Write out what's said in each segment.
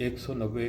190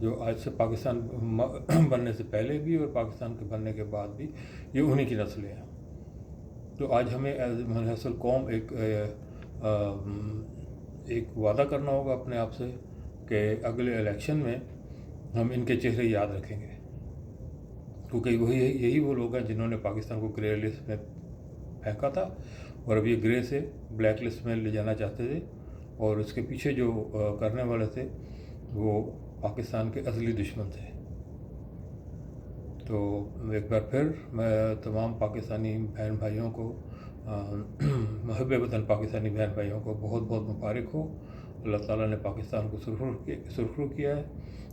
جو آج سے پاکستان بننے سے پہلے بھی اور پاکستان کے بننے کے بعد بھی یہ انہی کی نسلیں ہیں. تو آج ہمیں ایز منحصر قوم ایک وعدہ کرنا ہوگا اپنے آپ سے کہ اگلے الیکشن میں ہم ان کے چہرے یاد رکھیں گے، کیونکہ یہی وہ لوگ ہیں جنہوں نے پاکستان کو گرے لسٹ میں پھینکا تھا اور اب یہ گرے سے بلیک لسٹ میں لے جانا چاہتے تھے، اور اس کے پیچھے جو کرنے والے تھے وہ پاکستان کے اصلی دشمن تھے. تو ایک بار پھر میں تمام پاکستانی بہن بھائیوں کو محب وطن پاکستانی بہن بھائیوں کو بہت بہت مبارک ہو. اللہ تعالیٰ نے پاکستان کو سرخرو کیا ہے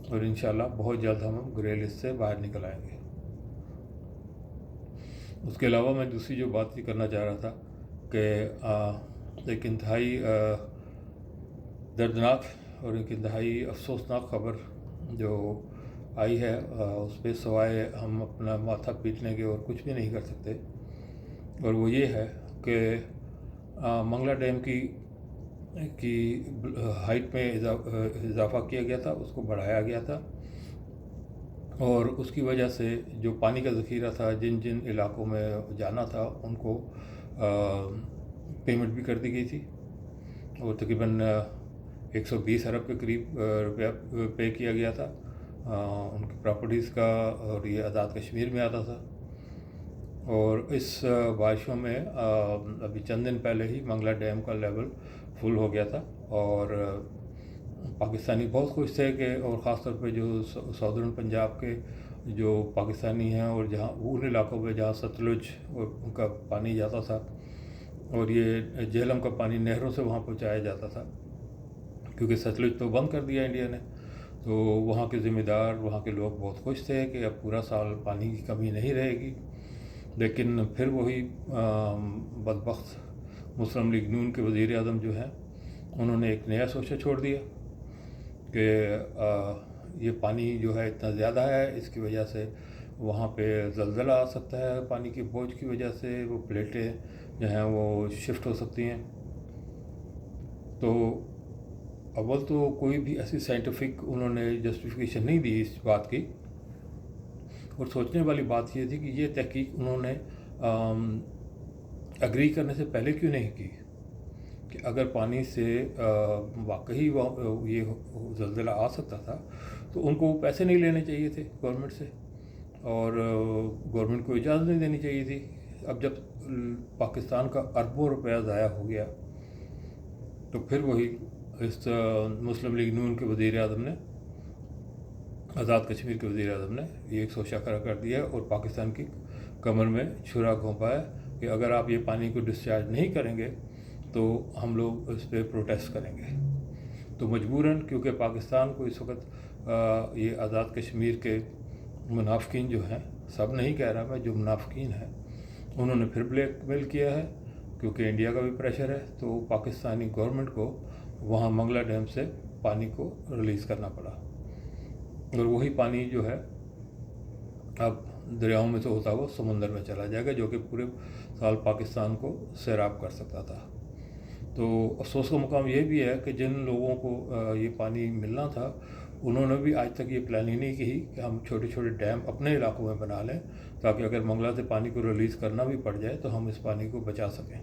اور انشاءاللہ بہت جلد ہم گرے لسٹ سے باہر نکل آئیں گے. اس کے علاوہ میں دوسری جو بات یہ کرنا چاہ رہا تھا کہ ایک انتہائی دردناک اور ایک انتہائی افسوسناک خبر جو آئی ہے، اس پہ سوائے ہم اپنا ماتھا پیٹنے کے اور کچھ بھی نہیں کر سکتے، اور وہ یہ ہے کہ منگلا ڈیم کی ہائٹ میں اضافہ کیا گیا تھا، اس کو بڑھایا گیا تھا، اور اس کی وجہ سے جو پانی کا ذخیرہ تھا جن علاقوں میں جانا تھا ان کو پیمنٹ بھی کر دی گئی تھی، اور تقریباً 120 ارب کے قریب روپیہ پے کیا گیا تھا ان کی پراپرٹیز کا، اور یہ آزاد کشمیر میں آتا تھا. اور اس بارشوں میں ابھی چند دن پہلے ہی منگلا ڈیم کا لیول فل ہو گیا تھا، اور پاکستانی بہت خوش تھے کہ، اور خاص طور پہ جو ساؤدرن پنجاب کے جو پاکستانی ہیں اور جہاں ان علاقوں میں جہاں ستلج ان کا پانی جاتا تھا اور یہ جہلم کا پانی نہروں سے وہاں پہنچایا جاتا تھا، کیونکہ ستلج تو بند کر دیا انڈیا نے. تو وہاں کے ذمہ دار، وہاں کے لوگ بہت خوش تھے کہ اب پورا سال پانی کی کمی نہیں رہے گی. لیکن پھر وہی بدبخت مسلم لیگ نون کے وزیر اعظم جو ہیں انہوں نے ایک نیا سوچا چھوڑ دیا کہ یہ پانی جو ہے اتنا زیادہ ہے، اس کی وجہ سے وہاں پہ زلزلہ آ سکتا ہے، پانی کی بوجھ کی وجہ سے وہ پلیٹیں جو ہیں وہ شفٹ ہو سکتی ہیں. تو اول تو کوئی بھی ایسی سائنٹیفک انہوں نے جسٹیفیکیشن نہیں دی اس بات کی، اور سوچنے والی بات یہ تھی کہ یہ تحقیق انہوں نے اگری کرنے سے پہلے کیوں نہیں کی کہ اگر پانی سے واقعی یہ زلزلہ آ سکتا تھا تو ان کو پیسے نہیں لینے چاہیے تھے گورنمنٹ سے، اور گورنمنٹ کو اجازت نہیں دینی چاہیے تھی. اب جب پاکستان کا اربوں روپیہ ضائع ہو گیا تو پھر وہی اس مسلم لیگ نون کے وزیر اعظم نے، آزاد کشمیر کے وزیر اعظم نے یہ ایک سوچا کھڑا کر دیا اور پاکستان کی کمر میں چھرا گھونپا ہے کہ اگر آپ یہ پانی کو ڈسچارج نہیں کریں گے تو ہم لوگ اس پہ پروٹیسٹ کریں گے. تو مجبوراً، کیونکہ پاکستان کو اس وقت یہ آزاد کشمیر کے منافقین جو ہیں، سب نہیں کہہ رہا میں، جو منافقین ہیں انہوں نے پھر بلیک میل کیا ہے، کیونکہ انڈیا کا بھی پریشر ہے، تو پاکستانی گورنمنٹ کو وہاں منگلا ڈیم سے پانی کو ریلیز کرنا پڑا، اور وہی پانی جو ہے اب دریاؤں میں سے ہوتا ہوا سمندر میں چلا جائے گا، جو کہ پورے سال پاکستان کو سیراب کر سکتا تھا. تو افسوس کا مقام یہ بھی ہے کہ جن لوگوں کو یہ پانی ملنا تھا انہوں نے بھی آج تک یہ پلاننگ نہیں کی کہ ہم چھوٹے چھوٹے ڈیم اپنے علاقوں میں بنا لیں تاکہ اگر منگلا سے پانی کو ریلیز کرنا بھی پڑ جائے تو ہم اس پانی کو بچا سکیں.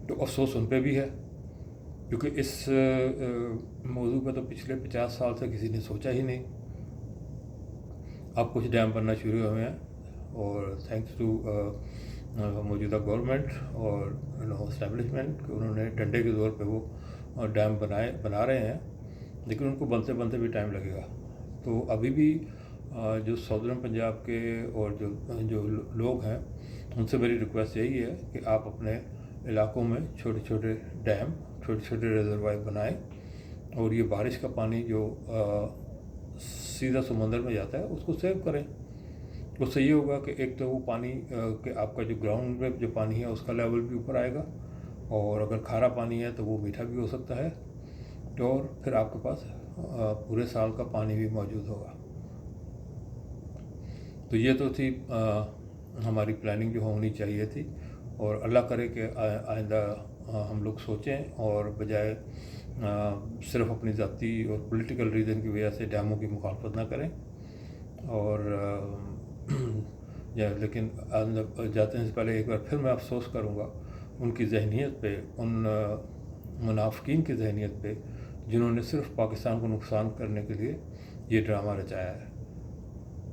تو افسوس ان پہ بھی ہے، کیونکہ اس موضوع پہ تو پچھلے 50 سال سے کسی نے سوچا ہی نہیں. اب کچھ ڈیم بننا شروع ہوئے ہیں، اور تھینکس ٹو موجودہ گورنمنٹ اور اسٹیبلشمنٹ کہ انہوں نے ڈنڈے کے زور پہ وہ ڈیم بنا رہے ہیں، لیکن ان کو بنتے بنتے بھی ٹائم لگے گا. تو ابھی بھی جو ساؤدرن پنجاب کے اور جو لوگ ہیں ان سے میری ریکویسٹ یہی ہے کہ آپ اپنے علاقوں میں چھوٹے چھوٹے ڈیم، چھوٹے چھوٹے ریزروائر بنائیں، اور یہ بارش کا پانی جو سیدھا سمندر میں جاتا ہے اس کو سیو کریں. اس سے یہ ہوگا کہ ایک تو وہ پانی کہ آپ کا جو گراؤنڈ میں جو پانی ہے اس کا لیول بھی اوپر آئے گا، اور اگر کھارا پانی ہے تو وہ میٹھا بھی ہو سکتا ہے، اور پھر آپ کے پاس پورے سال کا پانی بھی موجود ہوگا. تو یہ تو تھی ہماری پلاننگ جو ہونی چاہیے تھی، اور اللہ کرے کہ آئندہ ہم لوگ سوچیں اور بجائے صرف اپنی ذاتی اور پولیٹیکل ریزن کی وجہ سے ڈیموں کی مخالفت نہ کریں، اور لیکن جاتے ہیں سے پہلے ایک بار پھر میں افسوس کروں گا ان کی ذہنیت پہ، ان منافقین کی ذہنیت پہ جنہوں نے صرف پاکستان کو نقصان کرنے کے لیے یہ ڈرامہ رچایا ہے.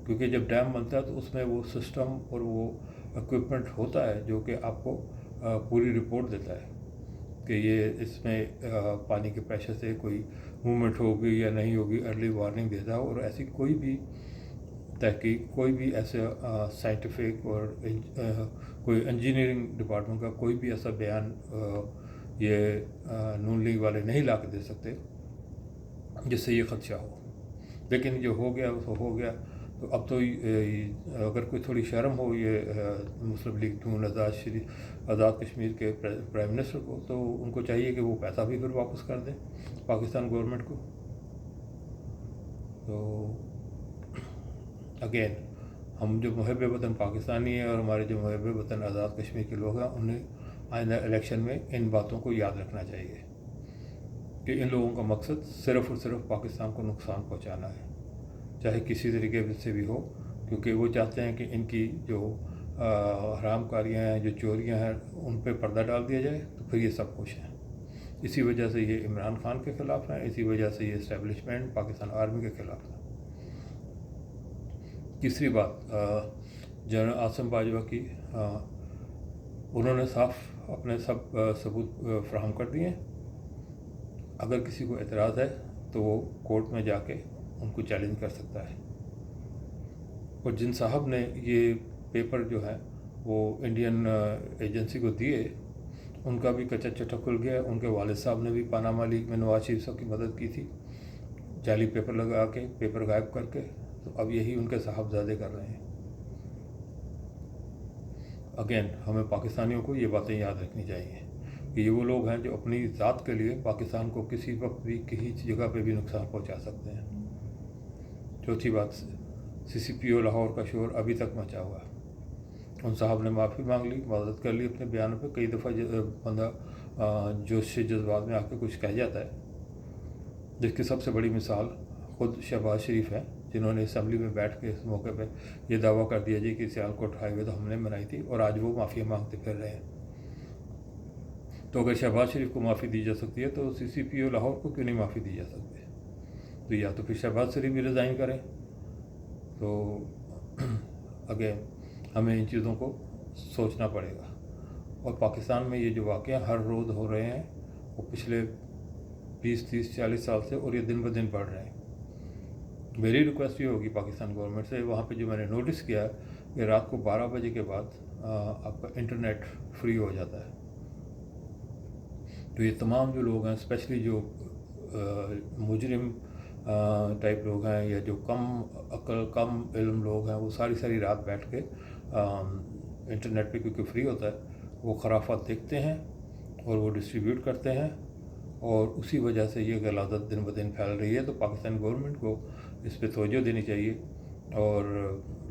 کیونکہ جب ڈیم بنتا ہے تو اس میں وہ سسٹم اور وہ اکوپمنٹ ہوتا ہے جو کہ آپ کو پوری رپورٹ دیتا ہے کہ یہ اس میں پانی کے پریشر سے کوئی موومنٹ ہوگی یا نہیں ہوگی، ارلی وارننگ دیتا ہے. اور ایسی کوئی بھی تحقیق، کوئی بھی ایسے سائنٹیفک اور کوئی انجینئرنگ ڈپارٹمنٹ کا کوئی بھی ایسا بیان یہ نون لیگ والے نہیں لا کے دے سکتے جس سے یہ خدشہ ہو. لیکن جو ہو گیا وہ ہو گیا. تو اب تو اگر کوئی تھوڑی شرم ہو یہ مسلم لیگ نون آزاد کشمیر کے پرائم منسٹر کو، تو ان کو چاہیے کہ وہ پیسہ بھی پھر واپس کر دیں پاکستان گورنمنٹ کو. تو اگین ہم جو محب وطن پاکستانی ہیں اور ہمارے جو محب وطن آزاد کشمیر کے لوگ ہیں، انہیں آئندہ الیکشن میں ان باتوں کو یاد رکھنا چاہیے کہ ان لوگوں کا مقصد صرف اور صرف پاکستان کو نقصان پہنچانا ہے، چاہے کسی طریقے سے بھی ہو. کیونکہ وہ چاہتے ہیں کہ ان کی جو حرام کاریاں ہیں، جو چوریاں ہیں، ان پہ پردہ ڈال دیا جائے تو پھر یہ سب خوش ہیں. اسی وجہ سے یہ عمران خان کے خلاف ہیں، اسی وجہ سے یہ اسٹیبلشمنٹ پاکستان آرمی کے خلاف ہے. تیسری بات جنرل عاصم باجوہ کی، انہوں نے صاف اپنے سب ثبوت فراہم کر دیے ہیں. اگر کسی کو اعتراض ہے تو وہ کورٹ میں جا کے ان کو چیلنج کر سکتا ہے. اور جن صاحب نے یہ پیپر جو ہے وہ انڈین ایجنسی کو دیے، ان کا بھی کچا چٹا کھل گیا. ان کے والد صاحب نے بھی پاناما لیک میں نواز شریف صاحب کی مدد کی تھی، جعلی پیپر لگا کے، پیپر غائب کر کے. تو اب یہی ان کے صاحبزادے کر رہے ہیں. اگین ہمیں پاکستانیوں کو یہ باتیں یاد رکھنی چاہیے کہ یہ وہ لوگ ہیں جو اپنی ذات کے لیے پاکستان کو کسی وقت بھی کسی جگہ پہ بھی نقصان پہنچا سکتے ہیں. چوتھی بات، CCPO لاہور کا شور ابھی تک مچا ہوا ہے. ان صاحب نے معافی مانگ لی، معذرت کر لی اپنے بیانوں پہ. کئی دفعہ بندہ جوش سے جذبات میں آ کے کچھ کہہ جاتا ہے، جس کی سب سے بڑی مثال خود شہباز شریف ہے، جنہوں نے اسمبلی میں بیٹھ کے اس موقع پہ یہ دعویٰ کر دیا جی کہ سیالکوٹ ہائی وے تو ہم نے بنائی تھی، اور آج وہ معافی مانگتے پھر رہے ہیں. تو اگر شہباز شریف کو معافی دی جا سکتی ہے تو CCPO لاہور کو کیوں نہیں معافی دی جا سکتی؟ تو یا تو پھر شہباز شریف بھی ریزائن کریں. تو اگین ہمیں ان چیزوں کو سوچنا پڑے گا. اور پاکستان میں یہ جو واقعہ ہر روز ہو رہے ہیں وہ پچھلے 20 30 40 سال سے، اور یہ دن بدن بڑھ رہے ہیں. میری ریکویسٹ یہ ہوگی پاکستان گورنمنٹ سے، وہاں پہ جو میں نے نوٹس کیا کہ رات کو 12 بجے کے بعد آپ کا انٹرنیٹ فری ہو جاتا ہے. تو یہ تمام جو لوگ ہیں، اسپیشلی جو مجرم ٹائپ لوگ ہیں یا جو کم عقل کم علم لوگ ہیں، وہ ساری رات بیٹھ کے انٹرنیٹ پہ کیونکہ فری ہوتا ہے وہ خرافات دیکھتے ہیں اور وہ ڈسٹریبیوٹ کرتے ہیں، اور اسی وجہ سے یہ غلاظت دن بدن پھیل رہی ہے. تو پاکستان گورنمنٹ کو اس پہ توجہ دینی چاہیے، اور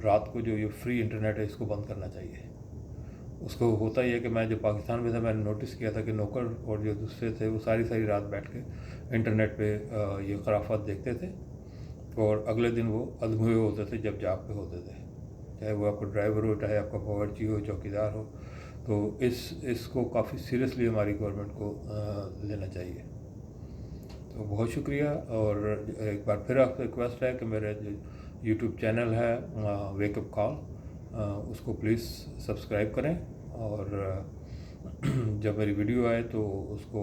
رات کو جو یہ فری انٹرنیٹ ہے اس کو بند کرنا چاہیے. اس کو ہوتا ہی ہے کہ میں جب پاکستان میں تھا میں نے نوٹس کیا تھا کہ نوکر اور جو دوسرے تھے وہ ساری رات بیٹھ کے انٹرنیٹ پہ یہ خرافات دیکھتے تھے، اور اگلے دن وہ ادھموئے ہوتے تھے جب جاب پہ ہوتے تھے، چاہے وہ آپ کا ڈرائیور ہو، چاہے آپ کا باورچی ہو، چوکیدار ہو. تو اس کو کافی سیریسلی ہماری گورنمنٹ کو لینا چاہیے. تو بہت شکریہ. اور ایک بار پھر آپ سے ریکویسٹ ہے کہ میرے جو YouTube چینل ہے ویک اپ کال، اس کو پلیز سبسکرائب کریں، اور جب میری ویڈیو آئے تو اس کو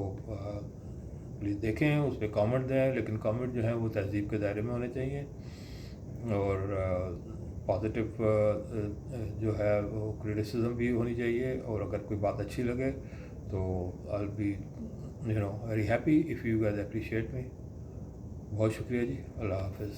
پلیز دیکھیں، اس پہ کامنٹ دیں. لیکن کامنٹ جو ہیں وہ تہذیب کے دائرے میں ہونے چاہیے، اور پازیٹیو جو ہے وہ کرٹیسزم بھی ہونی چاہیے. اور اگر کوئی بات اچھی لگے تو I'll be very happy if you guys appreciate me. بہت شکریہ جی. اللہ حافظ.